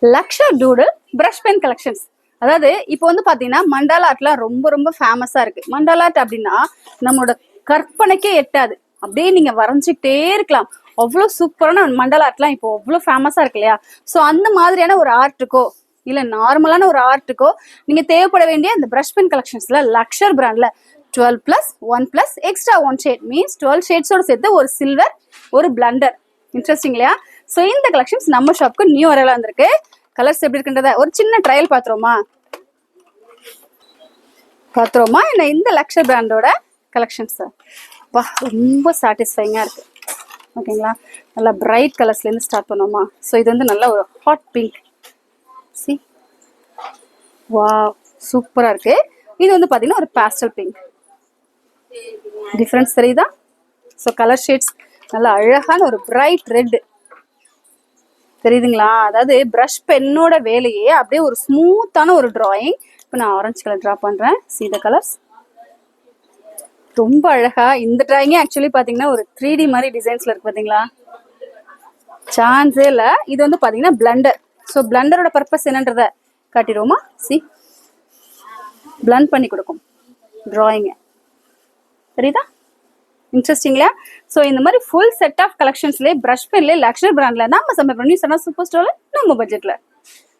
Lashkar டூடில் brush pen collections. அதாவது இப்போ வந்து பாத்தீங்கன்னா மண்டாலா ஆர்ட்லாம் ரொம்ப ரொம்ப ஃபேமஸா இருக்கு. மண்டாலா ஆர்ட் அப்படின்னா நம்மளோட கற்பனைக்கே எட்டாது, அப்படியே நீங்க வரைஞ்சிக்கிட்டே இருக்கலாம். அவ்வளோ சூப்பரான மண்டாலா ஆர்ட்லாம் இப்போ அவ்வளோ ஃபேமஸா இருக்கு இல்லையா? ஸோ அந்த மாதிரியான ஒரு ஆர்ட்டுக்கோ இல்ல நார்மலான ஒரு ஆர்ட்டுக்கோ நீங்க தேவைப்பட வேண்டிய இந்த பிரஷ் பென் கலெக்ஷன்ஸ்ல லக்ஷர் பிராண்ட்ல 12+1+ எக்ஸ்ட்ரா 1 ஷேட் மீன்ஸ் 12 ஷேட்ஸோட சேர்த்து ஒரு சில்வர் ஒரு பிளண்டர். இன்ட்ரெஸ்டிங் இல்லையா? ஸோ இந்த கலெக்ஷன்ஸ் நம்ம ஷாப்க்கு நியூ வரலாம் வந்திருக்கு. கலர்ஸ் எப்படி இருக்குன்றத ஒரு சின்ன ட்ரையல் பாத்துருவோமா என்ன இந்த லக்ஷர் பிராண்டோட கலெக்ஷன்ஸ் வா ரொம்ப சாட்டிஸ்ஃபைங்கா இருக்கு. ஓகேங்களா? நல்லா பிரைட் கலர்ஸ்ல இருந்து ஸ்டார்ட் பண்ணுவோமா? ஸோ இது வந்து நல்ல ஒரு ஹாட் பிங்க். சி வா சூப்பரா இருக்கு. இது வந்து பாத்தீங்கன்னா ஒரு பாஸ்டல் பிங்க். டிஃபரன்ஸ் தெரியுதா? ஸோ கலர் ஷேட்ஸ் நல்லா அழகான ஒரு பிரைட் ரெட் தெரியுதுங்களா? அதாவது பிரஷ் பென்னோட வேலையே அப்படியே ஒரு ஸ்மூத்தான ஒரு டிராயிங். இப்போ நான் ஆரஞ்சு கலர் ட்ரா பண்றேன். சி த கலர்ஸ் ரொம்ப அழகா. இந்த டிராயிங்கே ஆக்சுவலி பாத்தீங்கன்னா ஒரு 3D மாதிரி டிசைன்ஸ்ல இருக்கு. பாத்தீங்களா? சான்ஸே இல்ல. இது வந்து பாத்தீங்கன்னா பிளண்டர். ஸோ பிளண்டரோட பர்பஸ் என்னன்றத காட்டிடுவோமா? சி பிளண்ட் பண்ணி கொடுக்கும் டிராயிங்க. தெரியுதா? இன்ட்ரெஸ்டிங்ல. ஸோ இந்த மாதிரி full set of கலெக்ஷன்ஸ்லேயே brush பென்லேயே Lashkar பிராண்ட்ல நம்ம சம்பவம் பண்ணி சொன்னா சூப்பர் ஸ்டோர்ல நம்ம பட்ஜெட்ல